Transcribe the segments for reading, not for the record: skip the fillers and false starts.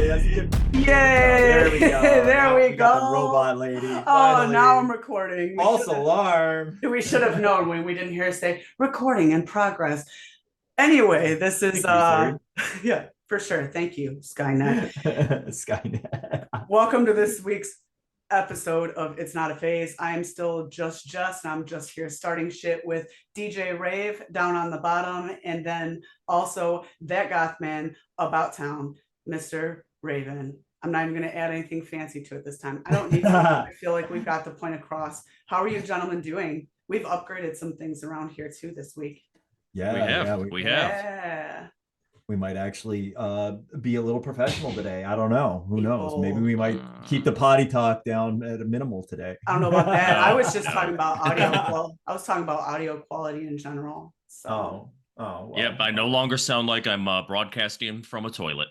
finally. That's good. Yay! There we go. There we got go. the robot lady. Oh, Finally. now I'm recording. False alarm. We should have known when we didn't hear say recording in progress. Anyway, this is yeah, for sure. Thank you, Skynet. Skynet. Welcome to this week's episode of It's Not a Phase. I'm still JussJess, and I'm just here starting shit with DJ Rave down on the bottom, and then also that goth man about town, Mr. Raven. I'm not even going to add anything fancy to it this time. I don't need to. I feel like we've got the point across. How are you gentlemen doing? We've upgraded some things around here too this week. Yeah, we have. Yeah. We might actually be a little professional today. I don't know. Who knows? Maybe we might keep the potty talk down at a minimal today. I don't know about that. I was just talking about audio. Well, I was talking about audio quality in general. So. Well. Yep, I no longer sound like I'm broadcasting from a toilet.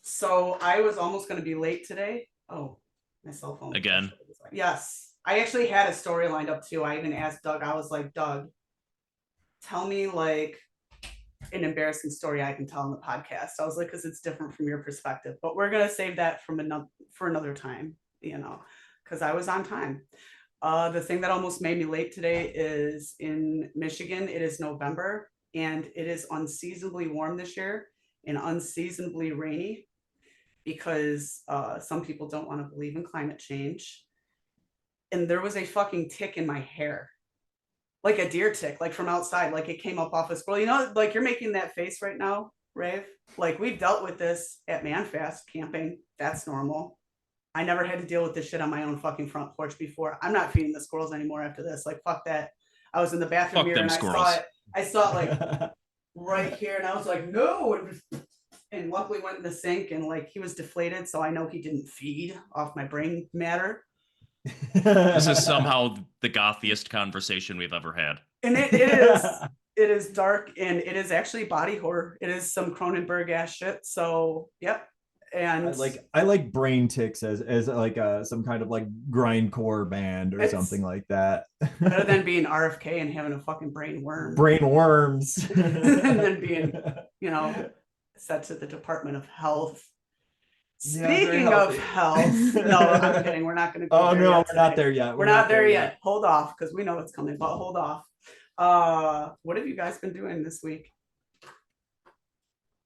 So I was almost going to be late today. Oh, my cell phone. Again. Yes. I actually had a story lined up too. I even asked Doug, I was like, Doug, tell me like an embarrassing story I can tell on the podcast. I was like, because it's different from your perspective, but we're going to save that for another time, you know, because I was on time. The thing that almost made me late today is in Michigan. It is November and it is unseasonably warm this year and unseasonably rainy because some people don't want to believe in climate change. And there was a fucking tick in my hair, like a deer tick, like from outside, like it came up off a squirrel. You know, like you're making that face right now, Rave. Like we've dealt with this at Manfast camping. That's normal. I never had to deal with this shit on my own fucking front porch before. I'm not feeding the squirrels anymore after this. Like, fuck that. I was in the bathroom mirror and I saw it like right here. And I was like, no. And luckily went in the sink and like he was deflated. So I know he didn't feed off my brain matter. This is somehow the gothiest conversation we've ever had. And it is dark and it is actually body horror. It is some Cronenberg ass shit. So, yep. And I like brain ticks as like some kind of like grindcore band or something like that. Better than being RFK and having a fucking brain worm. Brain worms. And then being, you know, sent to the Department of Health. Speaking of health, no, I'm kidding. We're not going to go there yet. We're not there yet. We're not there yet. Hold off, because we know it's coming, but hold off. What have you guys been doing this week?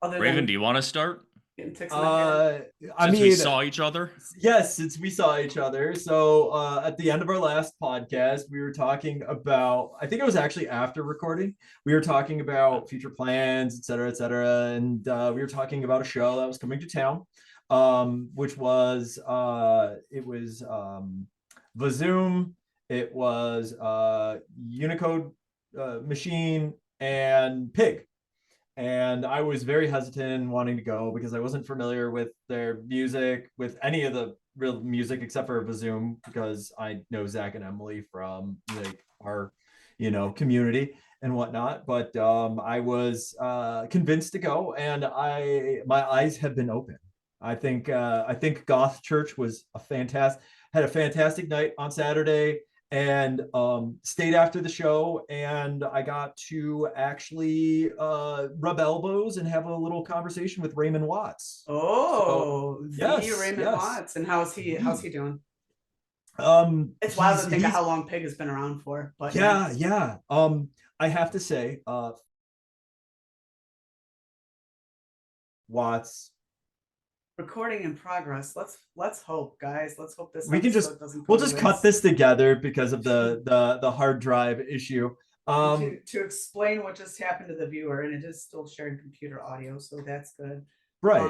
Raven, do you want to start? We saw each other. Yes, since we saw each other. So at the end of our last podcast, we were talking about, I think it was actually after recording, we were talking about future plans, et cetera, and we were talking about a show that was coming to town, which was Vazum, it was Unicode Machine and Pig. And I was very hesitant in wanting to go because I wasn't familiar with their music, with any of the real music except for Vazum, because I know Zach and Emily from like our, you know, community and whatnot. But I was convinced to go, and my eyes have been open. I think Goth Church was had a fantastic night on Saturday. And stayed after the show, and I got to actually rub elbows and have a little conversation with Raymond Watts. Oh, Raymond Watts. And how's he doing? It's wild to think of how long Pig has been around for. But yeah. I have to say, Watts. Recording in progress. Let's hope, guys. Let's hope this. We'll just cut this together because of the hard drive issue. To explain what just happened to the viewer, and it is still sharing computer audio, so that's good. Right.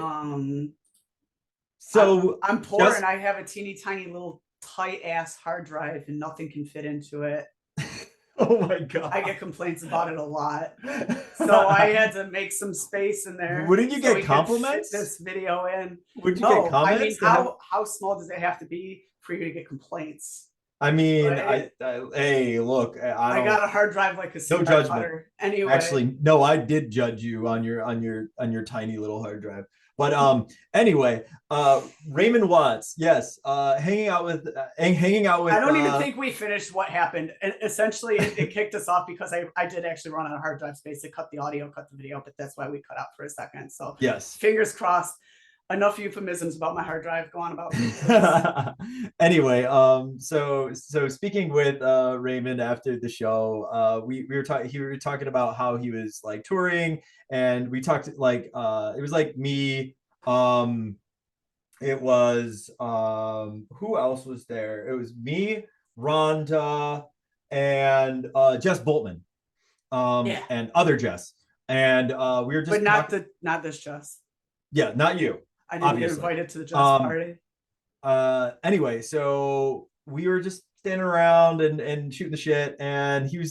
So I'm poor, and I have a teeny tiny little tight ass hard drive, and nothing can fit into it. Oh my god! I get complaints about it a lot, so I had to make some space in there. Wouldn't you get compliments? Fit this video in. Would you get comments? I mean, how small does it have to be for you to get complaints? I mean, hey, look, I got a hard drive like a no judgment. Cutter. Anyway, actually, no, I did judge you on your tiny little hard drive. But anyway, Raymond Watts, yes, hanging out with I don't even think we finished what happened. Essentially, it kicked us off because I did actually run on a hard drive space. It cut the audio, cut the video, but that's why we cut out for a second. So yes. fingers crossed. Enough euphemisms about my hard drive. Go on about. Anyway, so speaking with Raymond after the show, we were talking about how he was like touring, and we talked like it was like me, it was who else was there? It was me, Rhonda, and Jess Boltman, Yeah. and other Jess, and we were just But not this Jess. Yeah, not you. I didn't obviously. get invited to the Jess party. Anyway, so we were just standing around and shooting the shit, and he was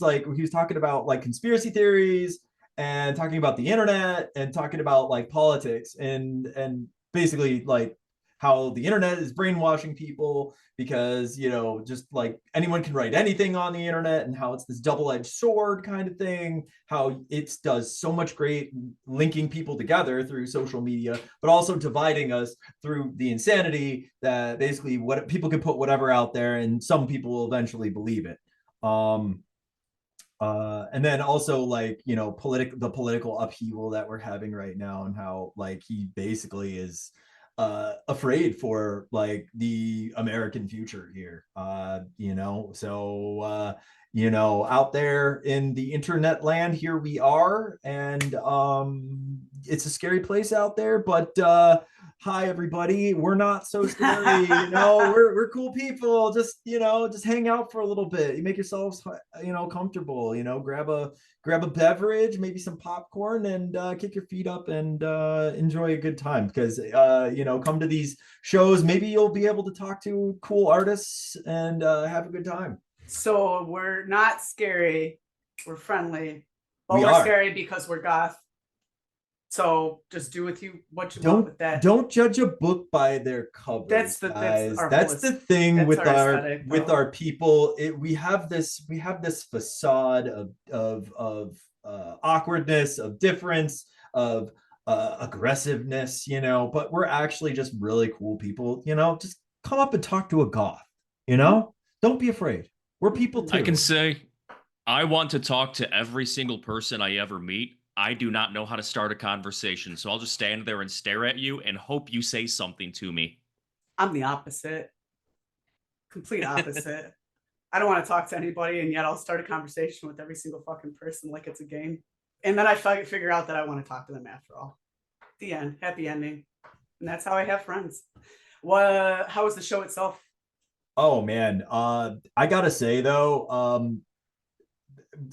talking about like conspiracy theories and talking about the internet and talking about like politics and basically like how the internet is brainwashing people because, you know, just like anyone can write anything on the internet, and how it's this double-edged sword kind of thing, how it does so much great linking people together through social media, but also dividing us through the insanity that basically what people can put whatever out there and some people will eventually believe it. And then also like, you know, the political upheaval that we're having right now, and how like he basically is afraid for like the American future here, you know. So you know, out there in the internet land, here we are, and it's a scary place out there, but hi everybody, we're not so scary. You know, we're cool people. Just, you know, just hang out for a little bit. You make yourselves, you know, comfortable. You know, grab a beverage, maybe some popcorn, and kick your feet up and enjoy a good time. Because you know, come to these shows, maybe you'll be able to talk to cool artists and have a good time. So we're not scary, we're friendly, but We we're are. scary because we're goth. So just do with you what you want with that. Don't judge a book by their cover. That's the thing with our people. We have this facade of awkwardness, of difference, of aggressiveness, you know, but we're actually just really cool people. You know, just come up and talk to a goth, you know. Don't be afraid. We're people too. I can say I want to talk to every single person I ever meet. I do not know how to start a conversation, so I'll just stand there and stare at you and hope you say something to me. I'm the opposite. Complete opposite. I don't want to talk to anybody, and yet I'll start a conversation with every single fucking person like it's a game. And then I figure out that I want to talk to them after all. The end. Happy ending. And that's how I have friends. How was the show itself? Oh man, I gotta say though,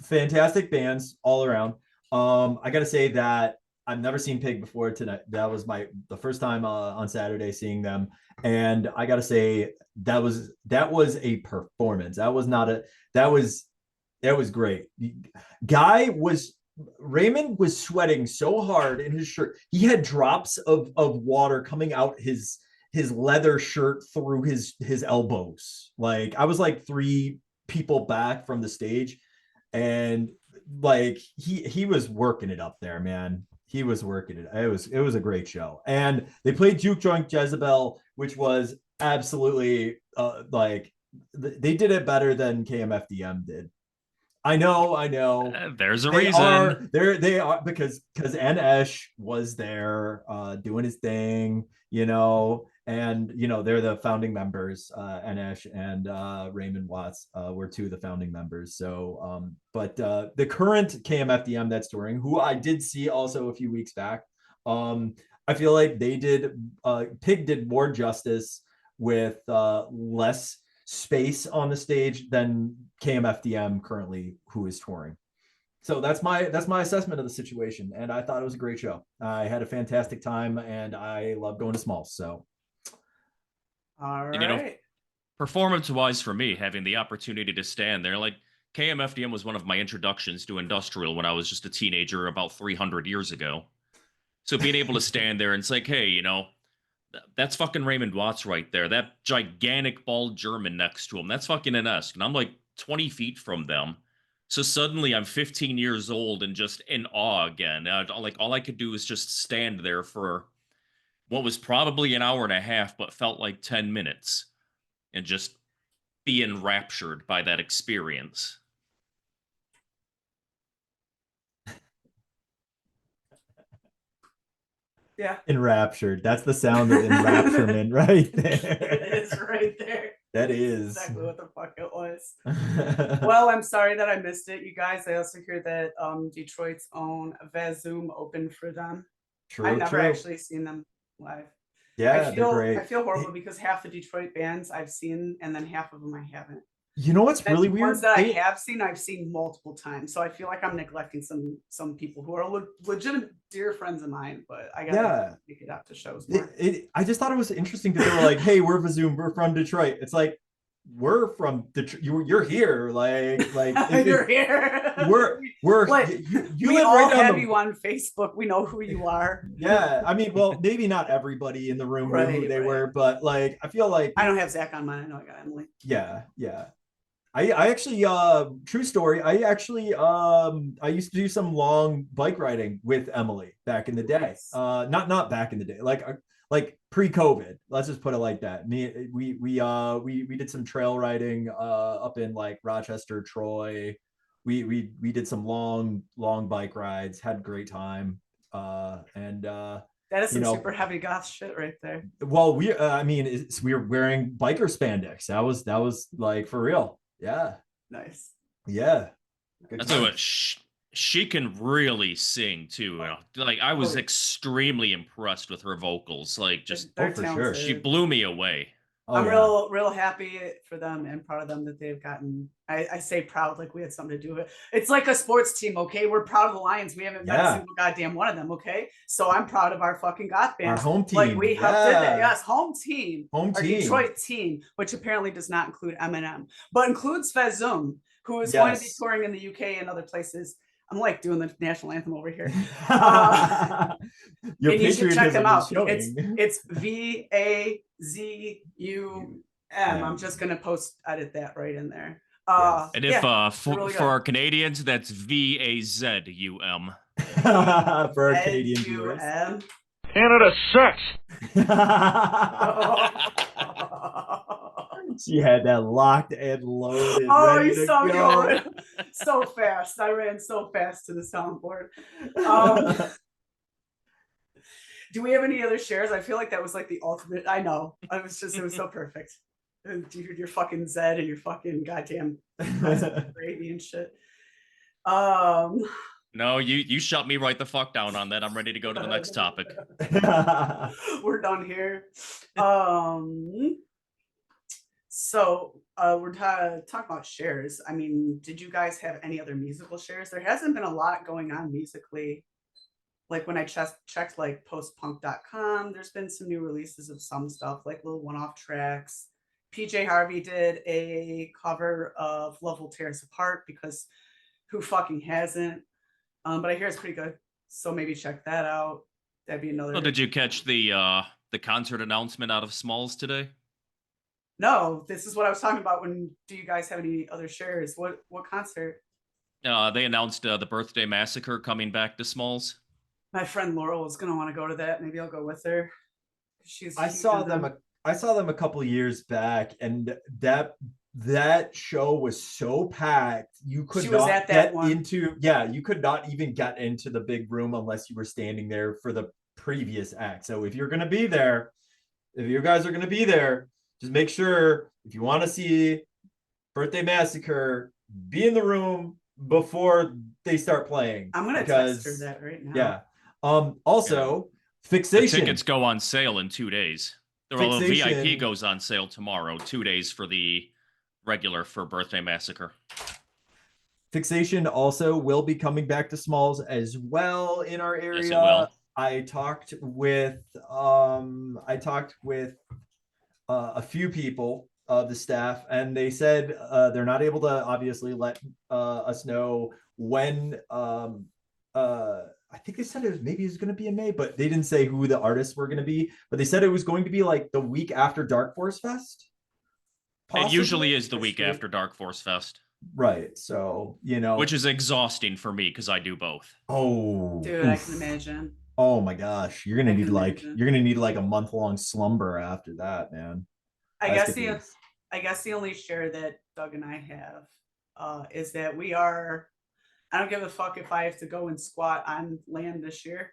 fantastic bands all around. I gotta say that I've never seen Pig before tonight. That was the first time on Saturday seeing them, and I gotta say that was a performance. That was great. Raymond was sweating so hard in his shirt. He had drops of water coming out his leather shirt through his elbows. Like I was like 3 people back from the stage, and like he was working it up there, man. He was working it. It was a great show. And they played Juke Joint Jezebel, which was absolutely like they did it better than KMFDM did. I know. There's a reason. They are because NEsh was there doing his thing, you know, and you know they're the founding members. NEsh and Raymond Watts were 2 of the founding members. So, but the current KMFDM that's touring, who I did see also a few weeks back, I feel like they did Pig did more justice with less space on the stage than KMFDM currently, who is touring. So that's my assessment of the situation, and I thought it was a great show. I had a fantastic time, and I love going to Smalls. So, all right. And, you know, performance-wise for me, having the opportunity to stand there, like KMFDM was one of my introductions to industrial when I was just a teenager about 300 years ago. So being able to stand there and it's like, hey, you know, that's fucking Raymond Watts right there. That gigantic bald German next to him. That's fucking NES. And I'm like 20 feet from them. So suddenly I'm 15 years old and just in awe again. Like all I could do is just stand there for what was probably an hour and a half, but felt like 10 minutes, and just be enraptured by that experience. Yeah. Enraptured. That's the sound of enrapturement right there. It is right there. That is exactly what the fuck it was. Well, I'm sorry that I missed it, you guys. I also hear that Detroit's own Vazum opened for them. True, I've never true. actually seen them live. Yeah, they're great. I feel horrible because half the Detroit bands I've seen, and then half of them I haven't. You know what's really The weird? ones that I have seen, I've seen multiple times. So I feel like I'm neglecting some people who are legitimate dear friends of mine, but I gotta make it out to shows more. I just thought it was interesting because they were like, "Hey, we're Vazum, we're from Detroit." It's like, we're from Detroit. You're here, like you're here. We're like, you we live all right down have the... you on Facebook. We know who you are. Yeah, I mean, well, maybe not everybody in the room knew who they were, but like, I feel like I don't have Zach on mine. I know I got Emily. Yeah. I actually true story, I actually I used to do some long bike riding with Emily back in the day. Not back in the day, like pre-COVID, let's just put it like that. We did some trail riding up in like Rochester, Troy. We did some long bike rides, had a great time. That is some super heavy goth shit right there. Well, I mean, we were wearing biker spandex. That was like for real. Yeah. Nice. Yeah. That's what she can really sing too. Like I was extremely impressed with her vocals. Like just for sure. She blew me away. I'm real happy for them and proud of them that they've gotten. I say proud like we had something to do with it. It's like a sports team, okay? We're proud of the Lions. We haven't met a single goddamn one of them, okay? So I'm proud of our fucking goth band. Our home team. Like we helped did that. Yes, home team. Home our team. Detroit team, which apparently does not include Eminem, but includes Vazum, who is going to be touring in the UK and other places. I'm like doing the national anthem over here. Your you should check them out. Showing. It's Vazum. I'm just gonna edit that right in there. And if for our Canadians, that's Vazum. For our Canadian viewers. Canada sucks. She had that locked and loaded. Oh, you so good. So fast. I ran so fast to the soundboard. Do we have any other shares? I feel like that was like the ultimate. I know. It was so perfect. Your fucking Zed and your fucking goddamn gravy and shit. No, you shut me right the fuck down on that. I'm ready to go to the next topic. We're done here. So we're talking about shares. I mean, did you guys have any other musical shares? There hasn't been a lot going on musically. Like when I checked like postpunk.com, there's been some new releases of some stuff, like little one-off tracks. PJ Harvey did a cover of Love Will Tear Us Apart, because who fucking hasn't? But I hear it's pretty good. So maybe check that out. That'd be another. Well, did you catch the concert announcement out of Smalls today? No, this is what I was talking about. Do you guys have any other shares? What concert? They announced the Birthday Massacre coming back to Smalls. My friend Laurel is gonna want to go to that. Maybe I'll go with her. I saw them a couple of years back, and that show was so packed you could not get into. Yeah, you could not even get into the big room unless you were standing there for the previous act. So if you're gonna be there, if you guys are gonna be there, just make sure if you want to see Birthday Massacre, be in the room before they start playing. I'm gonna text her that right now. Yeah. Also, Fixation. The tickets go on sale in 2 days. The VIP goes on sale tomorrow. 2 days for the regular for Birthday Massacre. Fixation also will be coming back to Smalls as well in our area. Yes, it will. I talked with a few people of the staff, and they said they're not able to obviously let us know when. I think they said maybe it was going to be in May, but they didn't say who the artists were going to be. But they said it was going to be like the week after Dark Force Fest. Possibly. It usually is the week after Dark Force Fest. Right. So, which is exhausting for me because I do both. Oh, dude, I can imagine. Oh my gosh, I can imagine. you're gonna need like a month-long slumber after that, man. I That's guess gonna the be I guess the only share that Doug and I have is that we are. I don't give a fuck if I have to go and squat on land this year.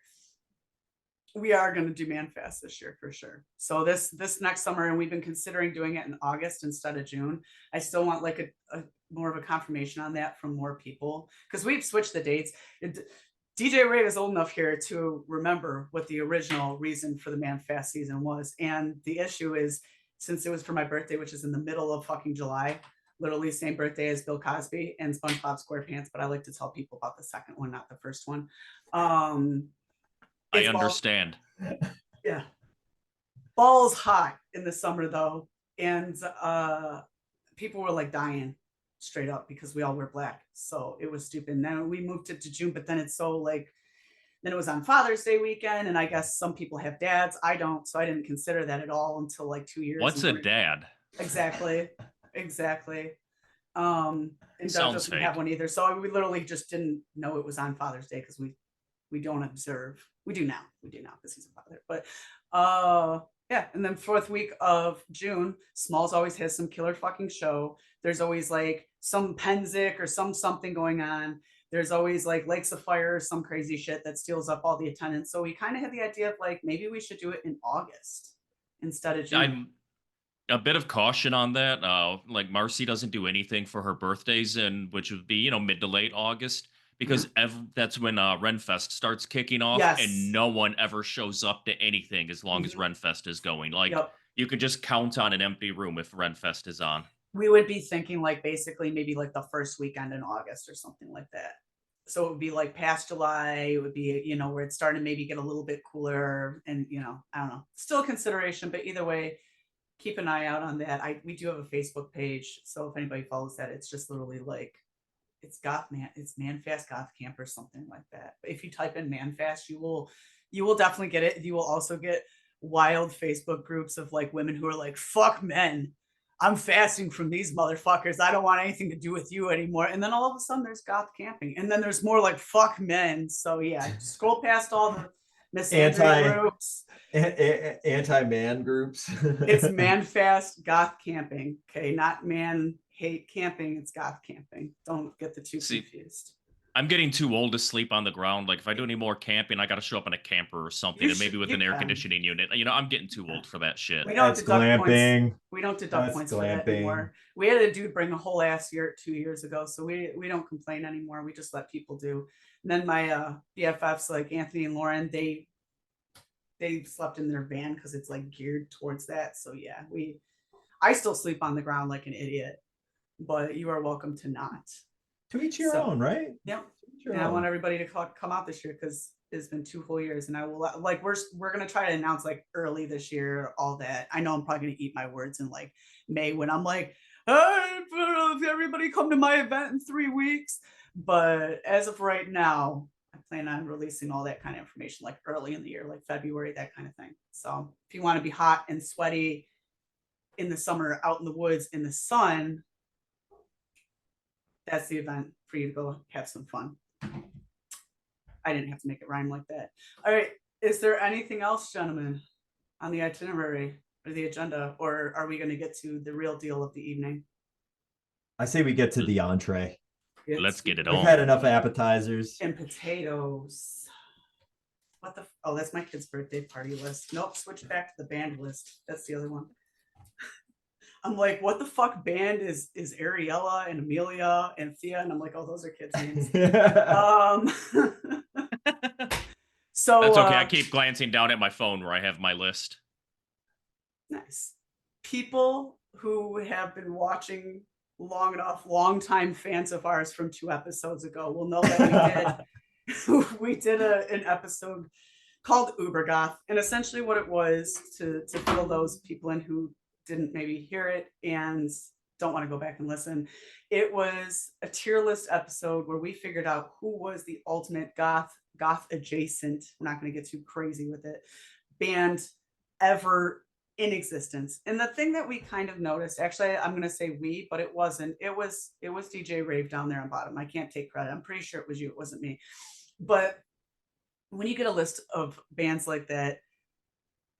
We are going to do ManFast this year for sure. So this next summer, and we've been considering doing it in August instead of June. I still want like a more of a confirmation on that from more people because we've switched the dates. DJ Ray is old enough here to remember what the original reason for the ManFast season was, and the issue is since it was for my birthday, which is in the middle of fucking July, literally same birthday as Bill Cosby and SpongeBob SquarePants, but I like to tell people about the second one, not the first one. I understand. Yeah. Balls hot in the summer though. And people were like dying straight up because we all wear black. So it was stupid. And then we moved it to June, but then it's so like, then it was on Father's Day weekend. And I guess some people have dads. I don't. So I didn't consider that at all until like 2 years. What's a dad? Exactly. Exactly. And Doug doesn't have one either. So we literally just didn't know it was on Father's Day because we don't observe. We do now because he's a father. But yeah, and then 4th week of June, Smalls always has some killer fucking show. There's always like some Penzic or something going on. There's always like Lakes of Fire or some crazy shit that steals up all the attendance. So we kind of had the idea of like maybe we should do it in August instead of June. I'm a bit of caution on that. Like Marcy doesn't do anything for her birthdays, and which would be mid to late August. Because that's when Renfest starts kicking off, Yes. and no one ever shows up to anything as long as Renfest is going. Like, you could just count on an empty room if Renfest is on. We would be thinking like basically maybe like the first weekend in August or something like that. So it would be like past July. It would be, where it's starting to maybe get a little bit cooler and, I don't know, still consideration, but either way, keep an eye out on that. We do have a Facebook page. So if anybody follows that, it's just literally like, it's ManFast Goth Camp or something like that. But if you type in ManFast, you will definitely get it. You will also get wild Facebook groups of like women who are like, fuck men. I'm fasting from these motherfuckers. I don't want anything to do with you anymore. And then all of a sudden there's goth camping. And then there's more like fuck men. So yeah, scroll past all the misandry groups. Anti-man groups. It's ManFast Goth Camping. Okay, not man hate camping, it's goth camping. Don't get the two confused. I'm getting too old to sleep on the ground. Like if I do any more camping, I got to show up in a camper or something, and maybe with an air conditioning unit. I'm getting too old for that shit. We don't deduct points. We don't deduct points for that anymore. We had a dude bring a whole ass year 2 years ago, so we don't complain anymore. We just let people do. And then my BFFs like Anthony and Lauren, they slept in their van because it's like geared towards that. So yeah, I still sleep on the ground like an idiot. But you are welcome to not. To each your own, right? Yep. And I want everybody to come out this year because it's been 2 full years, and I will like we're gonna try to announce like early this year all that. I know I'm probably gonna eat my words in like May when I'm like, hey, everybody come to my event in 3 weeks. But as of right now, I plan on releasing all that kind of information like early in the year, like February, that kind of thing. So if you want to be hot and sweaty in the summer, out in the woods in the sun, that's the event for you to go have some fun. I didn't have to make it rhyme like that. All right. Is there anything else, gentlemen, on the itinerary or the agenda, or are we going to get to the real deal of the evening? I say we get to the entree. Let's get it on. We've had enough appetizers. And potatoes. What the? Oh, that's my kid's birthday party list. Nope, switch back to the band list. That's the other one. I'm like, what the fuck band is Ariella and Amelia and Thea? And I'm like, oh, those are kids' names. So that's okay. I keep glancing down at my phone where I have my list. Nice. People who have been watching long enough, longtime fans of ours from 2 episodes ago will know that we did an episode called UberGoth. And essentially what it was to fill those people in who didn't maybe hear it and don't want to go back and listen. It was a tier list episode where we figured out who was the ultimate goth adjacent, we're not going to get too crazy with it, band ever in existence. And the thing that we kind of noticed, actually, I'm going to say we, but it wasn't. It was DJ Rave down there on bottom. I can't take credit. I'm pretty sure it was you. It wasn't me. But when you get a list of bands like that,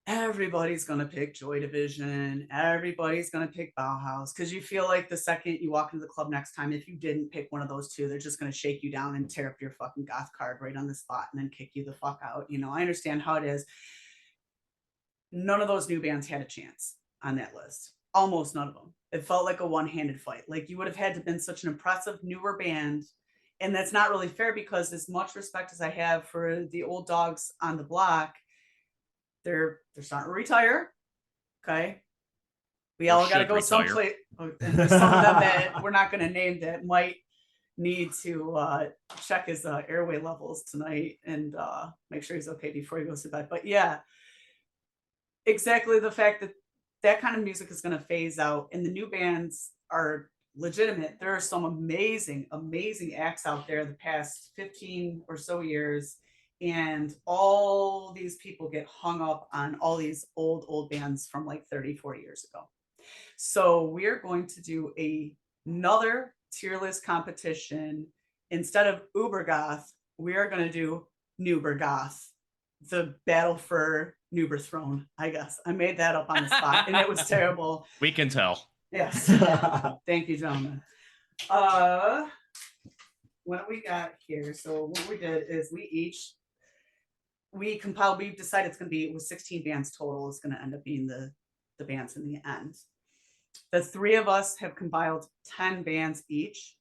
everybody's gonna pick Joy Division, everybody's gonna pick Bauhaus, because you feel like the second you walk into the club next time, if you didn't pick one of those two, they're just gonna shake you down and tear up your fucking goth card right on the spot and then kick you the fuck out. You know, I understand how it is. None of those new bands had a chance on that list. Almost none of them. It felt like a one-handed fight. Like you would have had to have been such an impressive newer band. And that's not really fair, because as much respect as I have for the old dogs on the block, they're starting to retire. Okay. We all got to go someplace. And there's some of them that we're not going to name that might need to check his airway levels tonight and make sure he's okay before he goes to bed. But yeah, exactly, the fact that that kind of music is going to phase out and the new bands are legitimate. There are some amazing acts out there the past 15 or so years, and all these people get hung up on all these old bands from like 30-40 years ago. So we're going to do another tier list competition. Instead of UberGoth, we are going to do NEWBERGOTH, the battle for Newber throne. I guess I made that up on the spot and it was terrible. We can tell. Yes. Thank you, gentlemen. What we got here, so what we did is we decided it's going to be with 16 bands total. It's going to end up being the bands in the end. The three of us have compiled 10 bands each.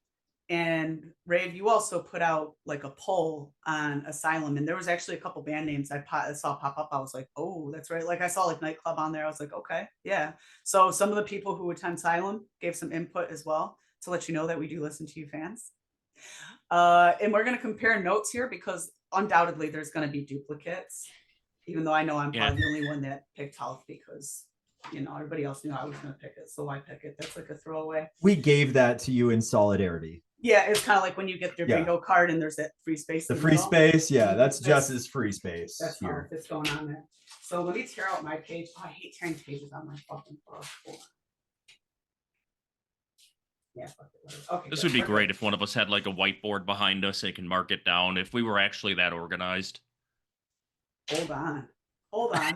And Rave, you also put out like a poll on Asylum, and there was actually a couple band names I saw pop up. I was like, oh, that's right. Like I saw like Nightclub on there. I was like, okay, yeah. So some of the people who attend Asylum gave some input as well to let you know that we do listen to you fans. And we're going to compare notes here because undoubtedly there's going to be duplicates, even though I know I'm probably the only one that picked Health because, you know, everybody else knew I was going to pick it. So why pick it? That's like a throwaway. We gave that to you in solidarity. Yeah, it's kind of like when you get your bingo card and there's that free space. The free space, yeah, that's Jess's free space. That's here. That's going on there. So let me tear out my page. Oh, I hate tearing pages on my fucking book. Yeah, okay. This would be great if one of us had like a whiteboard behind us and can mark it down. If we were actually that organized. Hold on.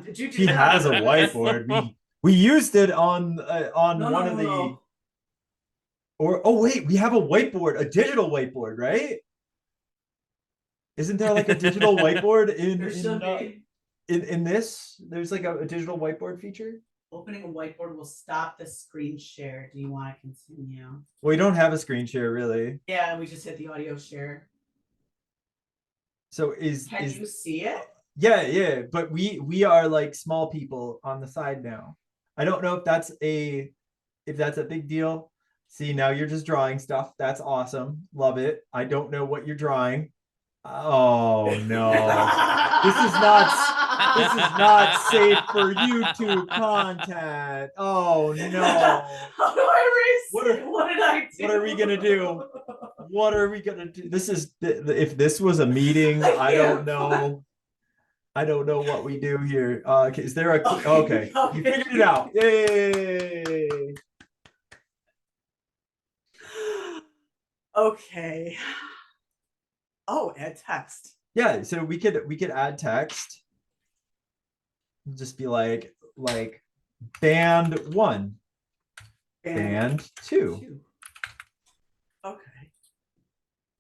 Did you do he that? Has a whiteboard. We used it on one of the. Or oh wait, we have a whiteboard, a digital whiteboard, right? Isn't there like a digital whiteboard in this? There's like a digital whiteboard feature. Opening a whiteboard will stop the screen share. Do you want to continue? Well, we don't have a screen share really. Yeah, we just hit the audio share. So Can you see it? Yeah, but we are like small people on the side now. I don't know if that's a big deal. See, now you're just drawing stuff. That's awesome. Love it. I don't know what you're drawing. Oh no. This is not safe for YouTube content. Oh no. How do I erase it? What did I do? What are we gonna do? What are we gonna do? This is if this was a meeting, I don't know. I don't know what we do here. Is there a okay. You figured it out. Yay. Okay. Oh, add text. Yeah, so we could add text. Just be like band 1, band 2. Okay.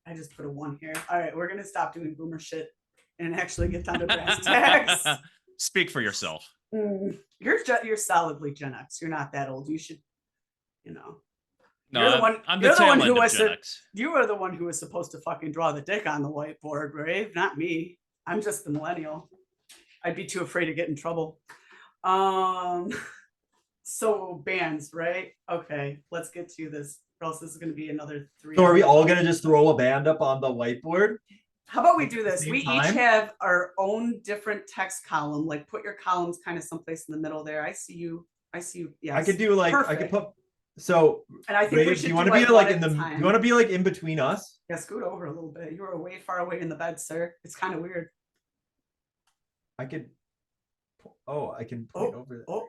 I just put a 1 here. All right, we're gonna stop doing boomer shit and actually get down to brass tacks. Speak for yourself. You're solidly Gen X. You're not that old. You should, you know. No, I'm the tail end of Gen X. You are the one who was supposed to fucking draw the dick on the whiteboard, Rave, not me. I'm just the millennial. I'd be too afraid to get in trouble. So bands, right? Okay, let's get to this, or else this is going to be another 3. So are we all going to just throw a band up on the whiteboard? How about we do this? We time? each have our own different text column. Like put your columns kind of someplace in the middle there. I see you. Yes. I could do like perfect. I could put. So, and I think we should you want to be like in the? You want to be like in between us? Yeah, scoot over a little bit. You are way far away in the bed, sir. It's kind of weird. I could. Oh, I can point over. Oh,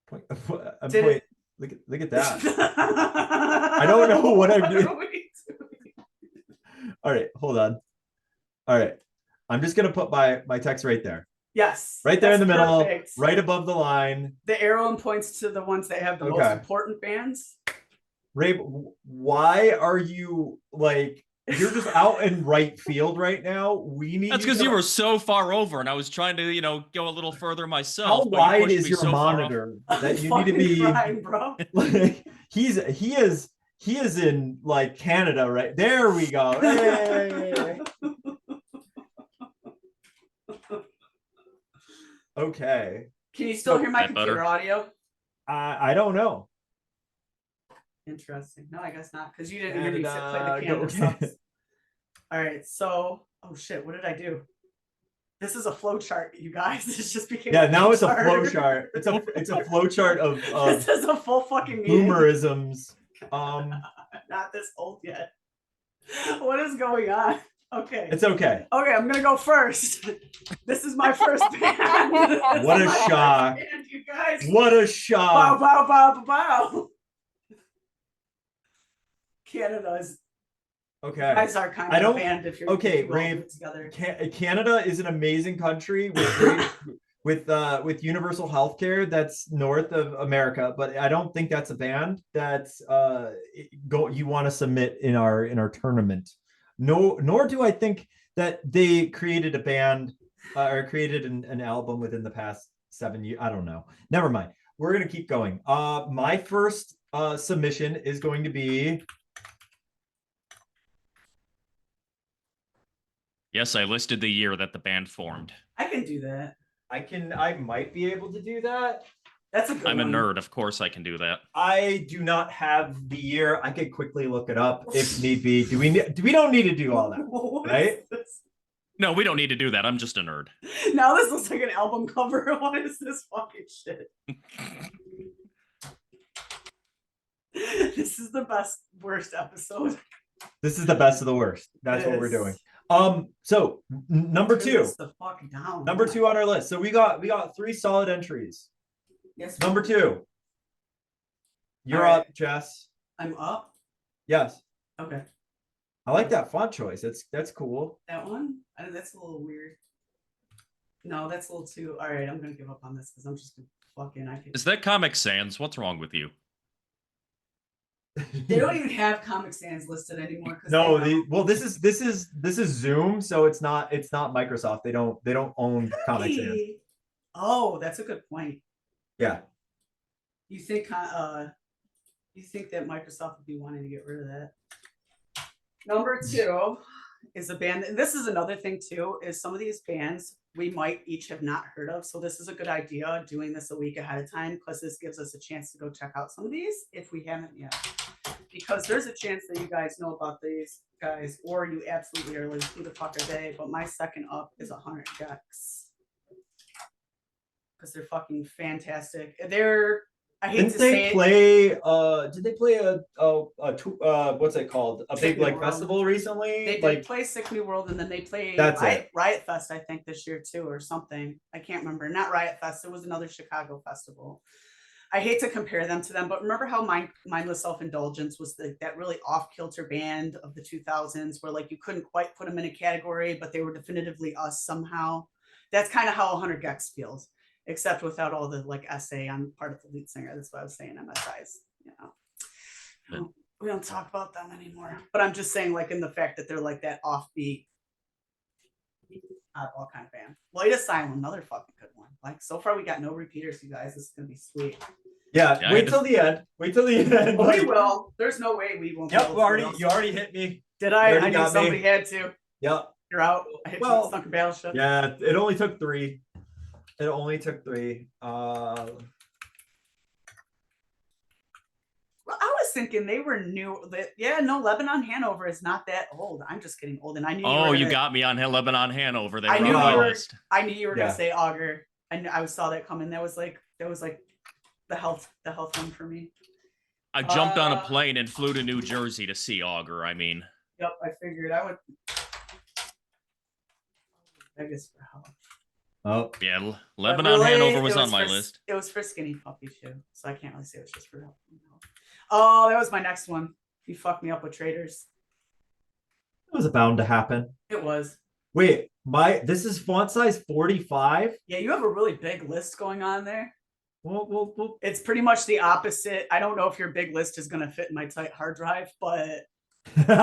point. I'm point. Look at that. I don't know what I'm doing. All right, hold on. All right. I'm just gonna put my text right there. Yes. Right there in the that's middle, perfect. right above the line. The arrow points to the ones that have the most Okay. important bands. Ray, why are you like you're just out in right field right now? We need That's you because to- you were so far over, and I was trying to, go a little further How myself. but you wide pushed is me your so far off. monitor I'm that you need to fucking be crying, bro. like he is in like Canada, right? There we go. Hey. Okay. Can you still hear my That better? computer audio? I don't know. Interesting. No, I guess not, because you didn't hear me play Canada, the Canada okay. sucks. All right, so oh shit, what did I do? This is a flow chart, you guys. This just became Yeah, now it's a flow chart. chart. It's a flow chart of This is a full fucking meeting. boomerisms. Not this old yet. What is going on? Okay. It's okay. Okay, I'm gonna go first. This is my first band. This What is a my first shock. band, you guys. What a Bow, shock. bow, bow, bow, bow. Canada is. You Okay. guys are kind I of don't- a band if you're okay, if you all Ray, do it together. Canada is an amazing country with great, with universal healthcare that's north of America, but I don't think that's a band that's you want to submit in our tournament. No, nor do I think that they created a band or created an album within the past 7 years. I don't know. Never mind. We're gonna keep going. My first submission is going to be. Yes, I listed the year that the band formed. I can do that. I might be able to do that. That's a good I'm a one. nerd, of course I can do that. I do not have the year. I could quickly look it up if need be. We don't need to do all that, What is right? this? No, we don't need to do that. I'm just a nerd. Now this looks like an album cover. What is this fucking shit? This is the best, worst episode. This is the best of the worst. That's what we're doing. So number Turn two. this the fuck down. Number two on our list. So we got 3 solid entries. Yes. Number 2. You're All right. up, Jess. I'm up. Yes. Okay. I like that font choice. That's cool. That one? That's a little weird. No, that's a little too. All right, I'm gonna give up on this because I'm just gonna fucking. I can. Is that Comic Sans? What's wrong with you? They don't even have Comic Sans listed anymore. 'Cause No, they know. well, this is Zoom, so it's not Microsoft. They don't own Comic Sans. Hey. Oh, that's a good point. Yeah. You think that Microsoft would be wanting to get rid of that? Number 2 is a band. And this is another thing too, is some of these bands we might each have not heard of. So this is a good idea doing this a week ahead of time, because this gives us a chance to go check out some of these if we haven't yet. Because there's a chance that you guys know about these guys, or you absolutely are like, who the fuck are they? But my second up is 100 Gex. Because they're fucking fantastic. I hate Didn't to they say it. play? Did they play a what's it called? A Sick big New like World. festival recently? They did play Sick New World, and then they played That's it. Riot Fest, I think, this year too, or something. I can't remember. Not Riot Fest. It was another Chicago festival. I hate to compare them to them, but remember how Mindless Self-Indulgence was that really off-kilter band of the 2000s, where like you couldn't quite put them in a category, but they were definitively us somehow. That's kind of how 100 Gex feels, except without all the like essay on part of the lead singer. That's what I was saying. MSIs, you know. We don't talk about them anymore. But I'm just saying, like, in the fact that they're like that offbeat, oddball kind of band. White Asylum, another fucking good one. Like, so far we got no repeaters, you guys. This is gonna be sweet. Yeah. Yeah, Wait till the end. Wait till the end. But we will. There's no way we won't. be Yep. able to. You already hit me. Did I? you already I knew got me. somebody had to. Yep. You're out. I hit you Well, with Sunken Battleship. Yeah. It only took 3. It only took 3. Well, I was thinking they were new. No, Lebanon Hanover is not that old. I'm just getting old, and I knew. Oh, you gonna, got me on Lebanon Hanover. They I were knew on my you were- list. I knew you were Yeah. gonna say Augur. I saw that coming. That was like the health one for me. I jumped on a plane and flew to New Jersey to see Augur. I mean, Yep, I figured I would. Vegas for help. Oh. yeah, But Lebanon really, Hanover was it on my for- list. It was for Skinny Puppy too, so I can't really say it was just for help. Oh, that was my next one. You fucked me up with Traders. It was bound to happen. It was. Wait, this is font size 45. Yeah, you have a really big list going on there. Well. It's pretty much the opposite. I don't know if your big list is going to fit in my tight hard drive, but we're going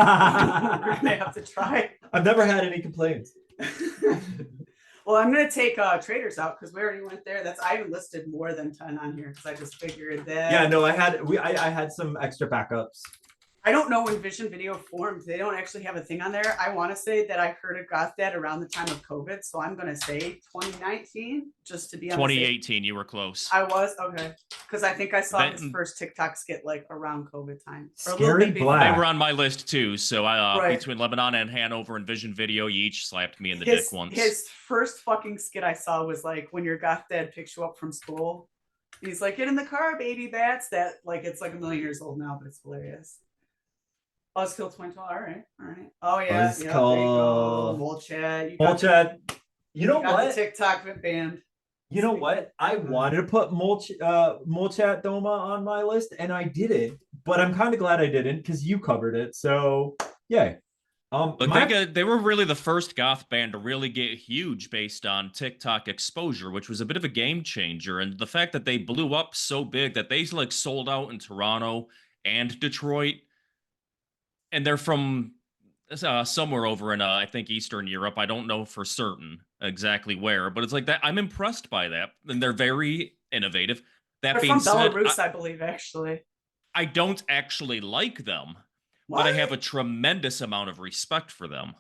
to have to try. I've never had any complaints. Well, I'm going to take traders out because we already went there. I even listed more than 10 on here because I just figured that. Yeah, no, I had some extra backups. I don't know when Vision Video formed. They don't actually have a thing on there. I want to say that I heard of Goth Dad around the time of COVID. So I'm going to say 2019 just to be on 2018, you were close. I was? Okay. Because I think I saw his first TikTok skit like around COVID time. Scary Black. They were on my list too. So between Lebanon and Hanover and Vision Video, you each slapped me in the dick once. His first fucking skit I saw was like when your Goth Dad picks you up from school. He's like, get in the car, baby bats. That like it's like a million years old now, but it's hilarious. Buzzkill 2012. All right. Oh yeah. Buzzkill. Yeah, there you go. Molchat. Molchat. You know what? The TikTok band. You know what? I wanted to put Molchat Doma on my list, and I didn't. But I'm kind of glad I didn't because you covered it. So yay. But they were really the first goth band to really get huge based on TikTok exposure, which was a bit of a game changer. And the fact that they blew up so big that they like sold out in Toronto and Detroit. And they're from somewhere over in, I think, Eastern Europe. I don't know for certain exactly where, but it's like that. I'm impressed by that. And they're very innovative. They're being from Belarus, I believe, actually. I don't actually like them, but I have a tremendous amount of respect for them.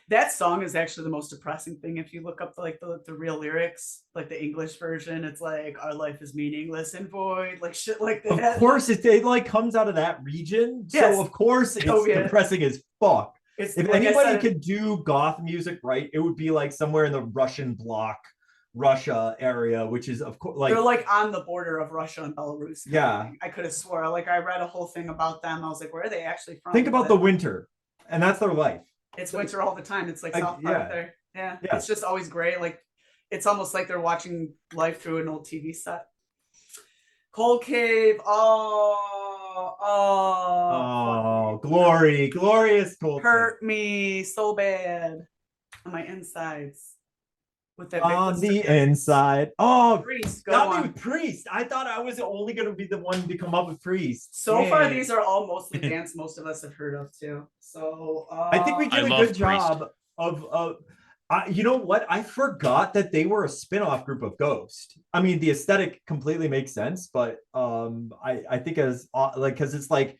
That song is actually the most depressing thing. If you look up the real lyrics, like the English version, it's like our life is meaningless and void, like shit like that. Of course, it like comes out of that region, so of course it's depressing as fuck. If like anybody could do goth music right, it would be like somewhere in the Russian bloc, Russia area, which is of course like they're like on the border of Russia and Belarus. Yeah, I could have swore like I read a whole thing about them. I was like, where are they actually from? Think about the winter, and that's their life. It's winter all the time. It's like South Park there. Yeah. It's just always gray. Like it's almost like they're watching life through an old TV set. Cold Cave. Oh, glorious Cold Cave. Hurt me so bad on my insides. With that on the inside. Oh, Priest. Got me with Priest. I thought I was only going to be the one to come up with Priest. So far, these are all mostly dance most of us have heard of too. So I think we did a good job of you know what? I forgot that they were a spin-off group of Ghost. I mean, the aesthetic completely makes sense, but I think as like because it's like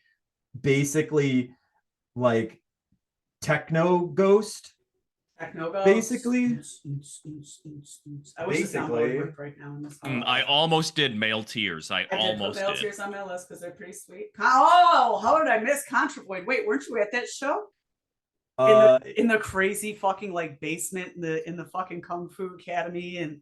basically like techno Ghost. Basically, I wish basically right now in this I almost did Male Tears. I almost did Male Tears on my list because they're pretty sweet. Oh, how did I miss Contravoid? Wait, weren't you at that show? In the crazy fucking like basement in the fucking Kung Fu Academy, and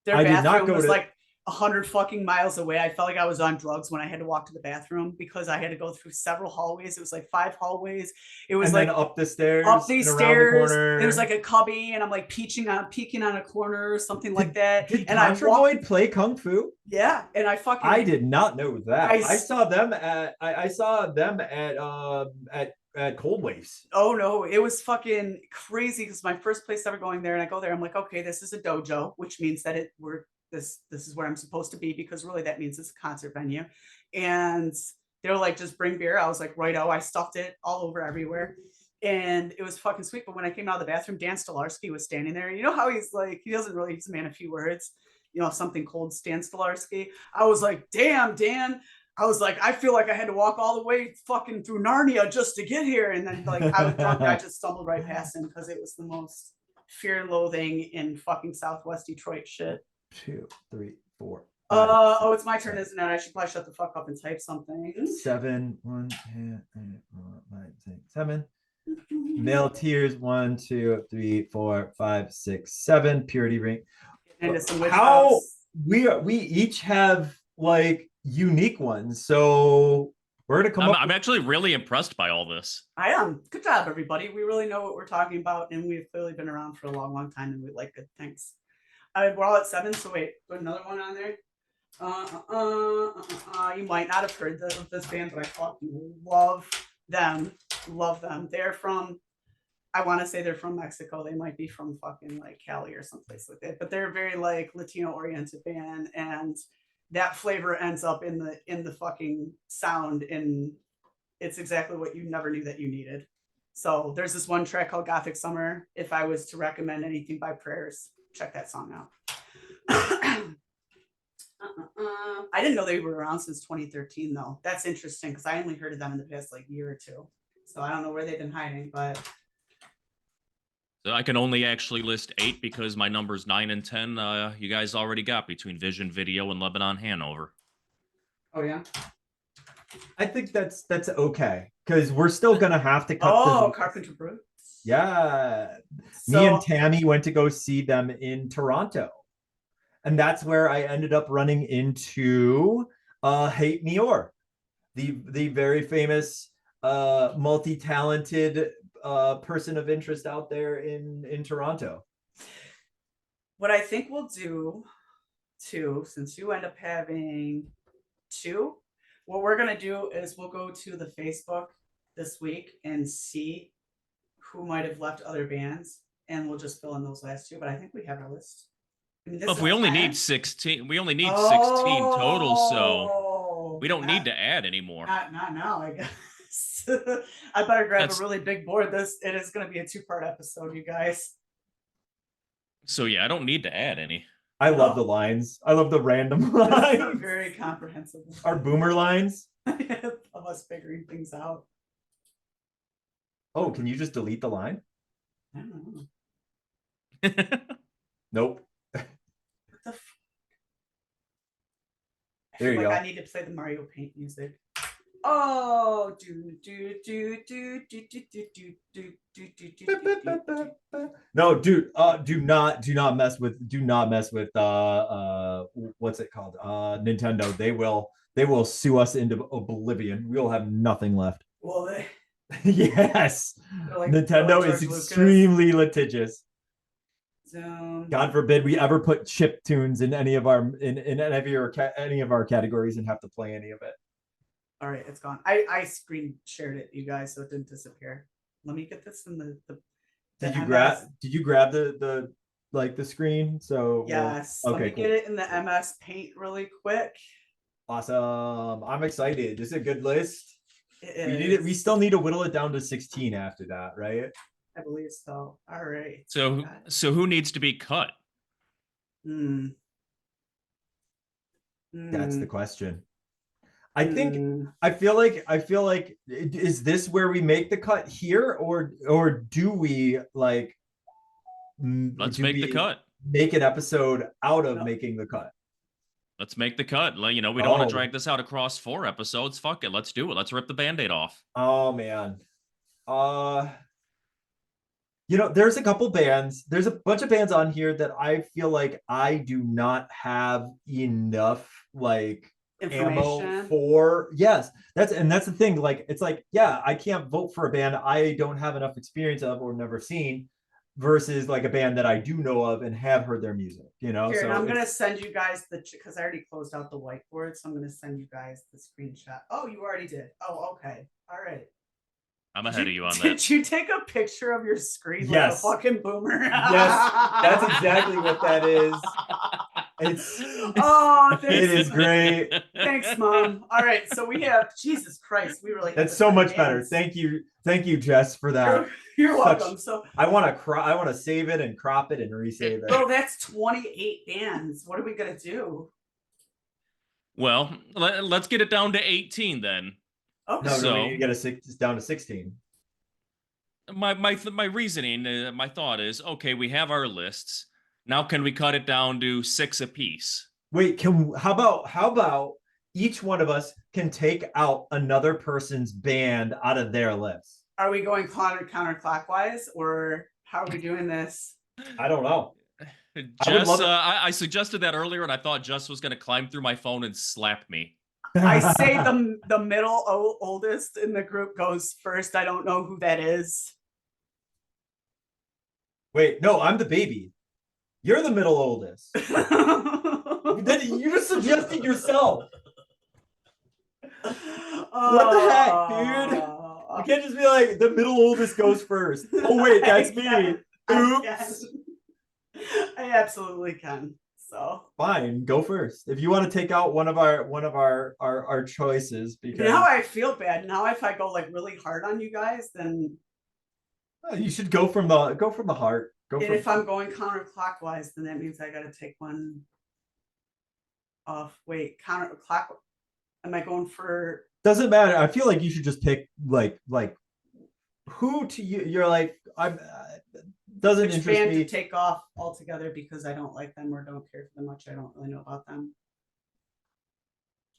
their bathroom was like 100 fucking miles away. I felt like I was on drugs when I had to walk to the bathroom because I had to go through several hallways. It was like 5 hallways. It was like up the stairs, up these stairs. There was like a cubby, and I'm like peeking on a corner or something like that. Did Contravoid play Kung Fu? Yeah, and I did not know that. I saw them at Cold Waves. Oh no, it was fucking crazy because my first place ever going there, and I go there, I'm like, okay, this is a dojo, which means that this is where I'm supposed to be, because really that means it's a concert venue. And they were like, just bring beer. I was like, righto. I stuffed it all over everywhere. And it was fucking sweet. But when I came out of the bathroom, Dan Stolarski was standing there. You know how he's like, he's a man of few words. You know, something cold, Stan Stolarski. I was like, damn, Dan. I was like, I feel like I had to walk all the way fucking through Narnia just to get here. And then like I was drunk, I just stumbled right past him because it was the most fear-loathing in fucking Southwest Detroit shit. 2, 3, 4. Oh, it's my turn, isn't it? I should probably shut the fuck up and type something. 7, 1, 10, 9, 10, 7. Male Tears 1, 2, 3, 4, 5, 6, 7. Purity Ring. How we each have like unique ones, so we're gonna come. I'm actually really impressed by all this. I am. Good job, everybody. We really know what we're talking about, and we've clearly been around for a long, long time, and we like good things. We're all at 7, so wait, put another one on there. You might not have heard of this band, but I fucking love them. Love them. They're from I want to say they're from Mexico. They might be from fucking like Cali or someplace like that, but they're a very like Latino oriented band, and that flavor ends up in the fucking sound, and it's exactly what you never knew that you needed. So there's this one track called Gothic Summer. If I was to recommend anything by Prayers, check that song out. I didn't know they were around since 2013 though. That's interesting because I only heard of them in the past like year or two. So I don't know where they've been hiding, but So I can only actually list 8 because my numbers 9 and 10 you guys already got between Vision Video and Lebanon Hanover. oh yeah. I think that's okay because we're still gonna have to cut. Oh, Carpenter Brute. Yeah, So, me and Tammy went to go see them in Toronto, and that's where I ended up running into Hate Meor, the very famous multi-talented person of interest out there in Toronto. what I think we'll do too, since you end up having 2, what we're gonna do is we'll go to the Facebook this week and see who might have left other bands, and we'll just fill in those last 2. But I think we have our list. I mean, this Well, if is we only 10. need 16, we only need 16 total, so Oh, we don't need to add anymore. Not now, I guess. I better grab That's- a really big board. It is going to be a 2-part episode, you guys. So yeah, I don't need to add any. I love the lines. I love the random This is lines. very comprehensive. Our boomer lines. Of us figuring things out. Oh, can you just delete the line? I don't know. Nope. What the f- I There feel you like go. I need to play the Mario Paint music. Oh, do do do do do do do do do do do do do. No, dude, do not mess with what's it called? Nintendo. They will sue us into oblivion. We'll have nothing left. Well, they Yes. they're like Nintendo is George Lucas. extremely litigious. Zoom. God forbid we ever put chip tunes in any of our any of our categories and have to play any of it. All right, it's gone. I screen shared it, you guys, so it didn't disappear. Let me get this in the Did you MS. grab the the screen? So Yes. well, Let me okay, cool. get it in the MS Paint really quick. Awesome. I'm excited. This is a good list. It We need it. is. We still need to whittle it down to 16 after that, right? I believe so. All right. So who needs to be cut? Hmm. That's the Hmm. question. I think Hmm. I feel like is this where we make the cut here, or do we like Let's do make the we cut. make an episode out of No. making the cut? Let's make the cut. You know, we don't want Oh. to drag this out across 4 episodes. Fuck it. Let's do it. Let's rip the Band-Aid off. Oh man. You know, there's a couple bands, there's a bunch of bands on here that I feel like I do not have enough like ammo Information. for. Yes, that's the thing. Like, it's like, yeah, I can't vote for a band I don't have enough experience of or never seen versus like a band that I do know of and have heard their music, you know. Here, So and I'm gonna it's- send you guys because I already closed out the whiteboard, so I'm gonna send you guys the screenshot. Oh, you already did. Oh, okay. All right. I'm ahead of you on that. Did you take a picture of your screen Yes. like a fucking boomer? Yes, that's exactly what that is. It's Oh, thanks. it is great. Thanks, Mom. All right, so we have Jesus Christ. We really That's so much better. Thank you, Jess, for that. You're Such- welcome. So, I want to save it and crop it and resave it. bro, that's 28 bands. What are we gonna do? Well, let's get it down to 18 then. Okay. No, So- we need to get it's down to 16. My reasoning, my thought is, okay, we have our lists. Now can we cut it down to 6 apiece? Wait, how about each one of us can take out another person's band out of their list? Are we going counterclockwise, or how are we doing this? I don't know. Jess, love it. I suggested that earlier, and I thought Jess was going to climb through my phone and slap me. I say the middle oldest in the group goes first. I don't know who that is. Wait, no, I'm the baby. You're the middle oldest. You just suggested yourself. What the heck, dude? You can't just be like the middle oldest goes first. Oh wait, that's me. Oops. I absolutely can. So fine, go first. If you want to take out one of our choices, because now I feel bad. Now if I go like really hard on you guys, then you should go from the heart. Go and from, if I'm going counterclockwise, then that means I gotta take one off. Wait, counterclockwise. Am I going for doesn't matter. I feel like you should just pick like who to you. You're like I'm. Doesn't which interest band me. to take off altogether because I don't like them or don't care for them much. I don't really know about them.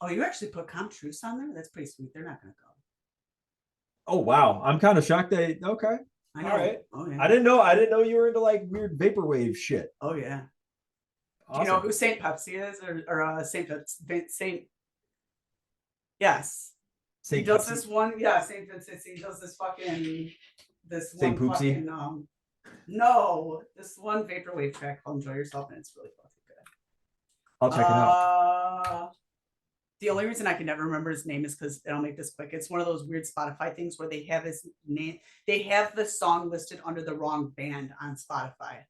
Oh, you actually put Comtruce on there? That's pretty sweet. They're not gonna go. Oh wow, I'm kind of shocked. Okay. I know. All right. Oh yeah. I didn't know you were into like weird vaporwave shit. Oh yeah. Awesome. Do you know who Saint Pepsi is, or Saint? Yes. Saint he does Pepsi? this one. Yeah, Saint Vincent. He does this fucking Saint one Poopsie? fucking no, this one vaporwave track called "Enjoy Yourself" and it's really fucking good. I'll check it out. The only reason I can never remember his name is because I'll make this quick. It's one of those weird Spotify things where they have his name, they have the song listed under the wrong band on Spotify.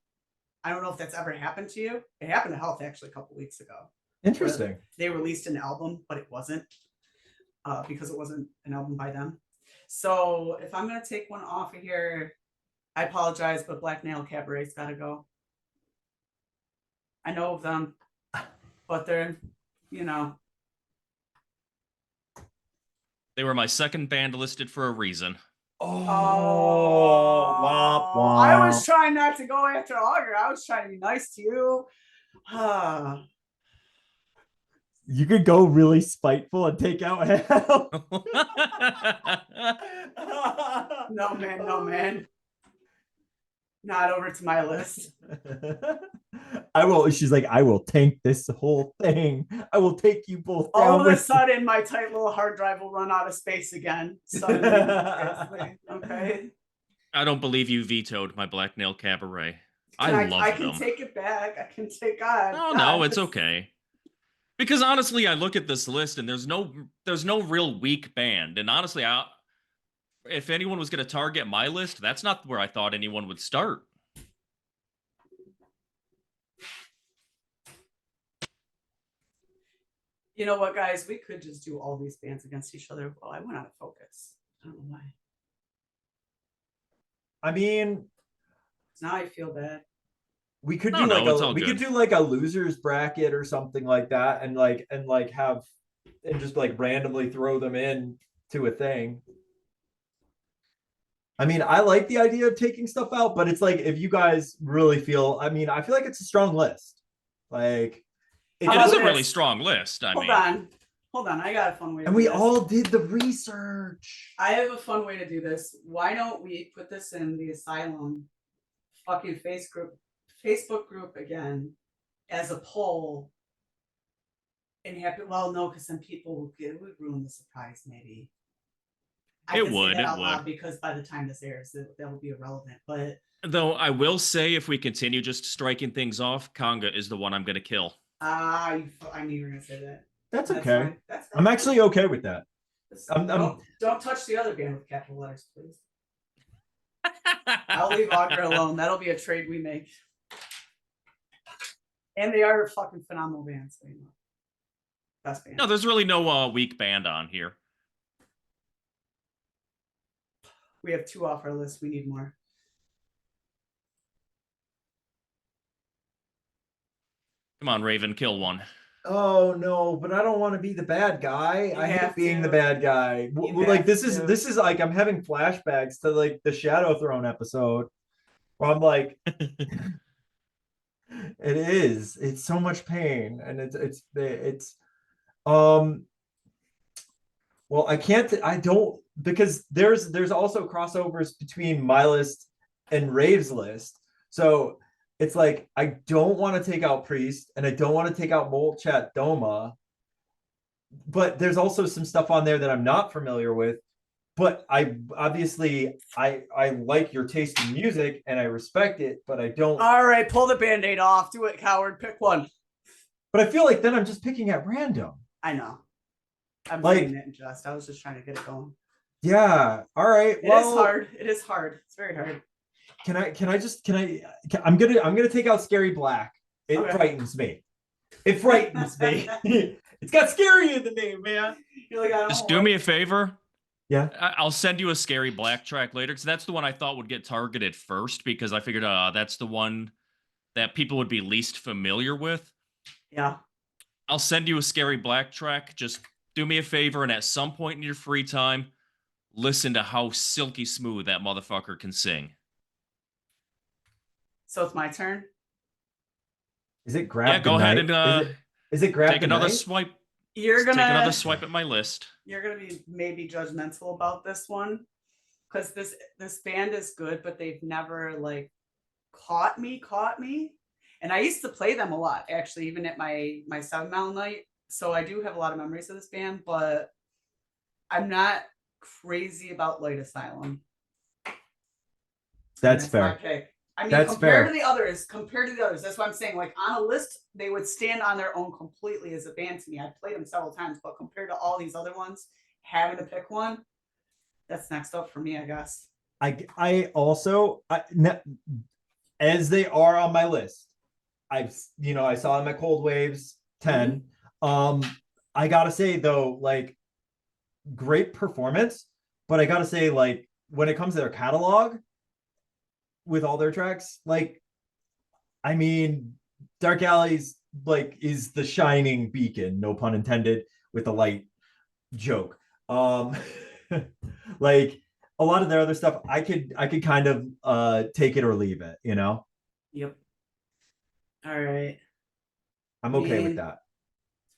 I don't know if that's ever happened to you. It happened to Health actually a couple weeks ago. Interesting. They released an album, but it wasn't because it wasn't an album by them. So if I'm gonna take one off of here, I apologize, but Black Nail Cabaret's gotta go. I know of them, but they're, you know. They were my second band listed for a reason. Oh, womp, womp. I was trying not to go after Augur. I was trying to be nice to you. You could go really spiteful and take out Hell. No, man, no, man. Not over to my list. I will. She's like, I will tank this whole thing. I will take you both down. All of a sudden, my tight little hard drive will run out of space again. Suddenly, okay. I don't believe you vetoed my Black Nail Cabaret. I love I them. can take it back. I can take on. Oh no, it's okay. Because honestly, I look at this list and there's no real weak band. And honestly, if anyone was going to target my list, that's not where I thought anyone would start. You know what, guys? We could just do all these bands against each other. Well, I went out of focus. I don't know why. I mean, Now I feel bad. we could No, do no, it's like all we could good. do like a losers bracket or something like that, and have and just like randomly throw them in to a thing. I mean, I like the idea of taking stuff out, but it's like if you guys really feel, I mean, I feel like it's a strong list. Like It is a this? really strong list. I mean, Hold on. I got a fun way. And we all did the research. I have a fun way to do this. Why don't we put this in the Asylum fucking Facebook group again as a poll? And no, because some people it would ruin the surprise. Maybe It would. because by the time this airs, that will be irrelevant. But though I will say, if we continue just striking things off, Conga is the one I'm going to kill. I knew you were gonna say that. That's okay. Fine. That's I'm actually okay with that. Don't touch the other band with capital letters, please. I'll leave Augur alone. That'll be a trade we make. And they are fucking phenomenal bands. So, you know. Best band. No, there's really no weak band on here. We have 2 off our list. We need more. Come on, Raven, kill one. Oh no, but I don't want to be the bad guy. I hate being the bad guy. Like this is like I'm having flashbacks to like the Shadow Throne episode where I'm like it's so much pain, and it's well, I don't, because there's also crossovers between my list and Rave's list. So it's like I don't want to take out Priest and I don't want to take out Molchat Doma, but there's also some stuff on there that I'm not familiar with. But I obviously I like your taste in music and I respect it, but I don't. All right, pull the band-aid off. Do it, coward. Pick one. But I feel like then I'm just picking at random. I know. I'm like saying it in jest. I was just trying to get it going. Yeah. All right. It is hard. It is hard. It's very hard. I'm gonna take out Scary Black. It Okay. frightens me. It frightens me. It's got scary in the name, man. You're like, I don't Just know do me a what- favor. Yeah. I'll send you a Scary Black track later because that's the one I thought would get targeted first because I figured that's the one that people would be least familiar with. Yeah. I'll send you a Scary Black track. Just do me a favor and at some point in your free time, listen to how silky smooth that motherfucker can sing. So it's my turn. Is it grab? Yeah, go ahead and is it grab? take another swipe. You're Take another gonna swipe at my list. you're gonna be maybe judgmental about this one because this band is good, but they've never like caught me. And I used to play them a lot, actually, even at my 7 Mile night. So I do have a lot of memories of this band, but I'm not crazy about Light Asylum. That's my fair. pick. I mean, That's compared fair. to the others, that's what I'm saying. Like on a list, they would stand on their own completely as a band to me. I've played them several times, but compared to all these other ones, having to pick one, that's next up for me, I guess. I also as they are on my list, I saw them at Cold Waves 10. I gotta say though, like, great performance, but I gotta say, like, when it comes to their catalog with all their tracks, like, I mean, Dark Alleys like is the shining beacon, no pun intended, with the light joke. Like a lot of their other stuff, I could kind of take it or leave it, you know. Yep. All right. I'm okay with that.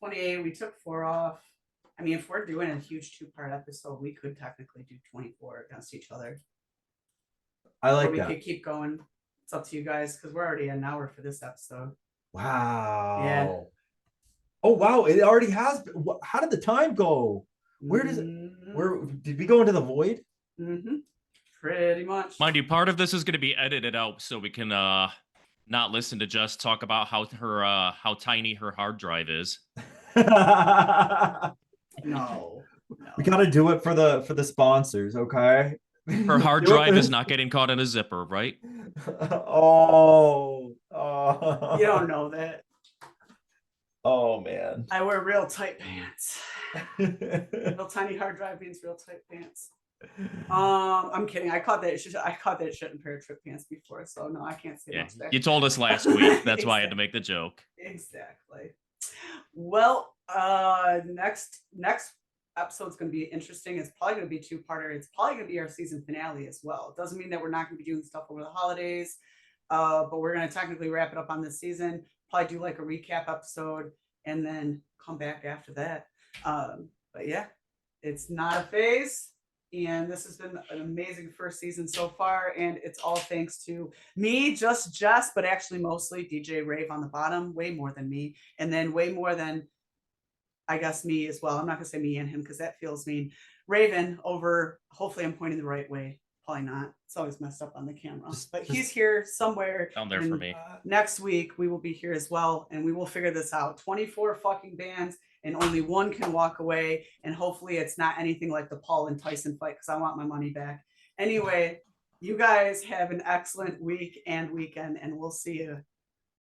28, we took 4 off. I mean, if we're doing a huge 2-part episode, we could technically do 24 against each other. I Or like we that. could keep going. It's up to you guys because we're already an hour for this episode. Wow. Yeah. Oh wow, it already has. How did the time go? Where does it? Where did we go into the void? Pretty much. Mind you, part of this is going to be edited out so we can not listen to Jess talk about how tiny her hard drive is. No. We got to do it for the sponsors, okay? Her hard drive is not getting caught in a zipper, right? Oh. You don't know that. Oh man. I wear real tight pants. Real tiny hard drive means real tight pants. I'm kidding. I caught that shit in pair of trip pants before, so no, I can't say much there. You told us last week. That's why I had to make the joke. Exactly. Well, next episode's going to be interesting. It's probably going to be 2-parter. It's probably going to be our season finale as well. It doesn't mean that we're not going to be doing stuff over the holidays, but we're going to technically wrap it up on this season. Probably do like a recap episode and then come back after that. But yeah, it's not a phase. And this has been an amazing first season so far. And it's all thanks to me, JussJess, but actually mostly DJ Rave on the bottom, way more than me. And then way more than, I guess, me as well. I'm not going to say me and him because that feels mean. Raven over, hopefully I'm pointing the right way. Probably not. It's always messed up on the camera. But he's here somewhere. Down there for me. Next week, we will be here as well. And we will figure this out. 24 fucking bands. And only one can walk away. And hopefully it's not anything like the Paul and Tyson fight because I want my money back. Anyway, you guys have an excellent week and weekend, and we'll see you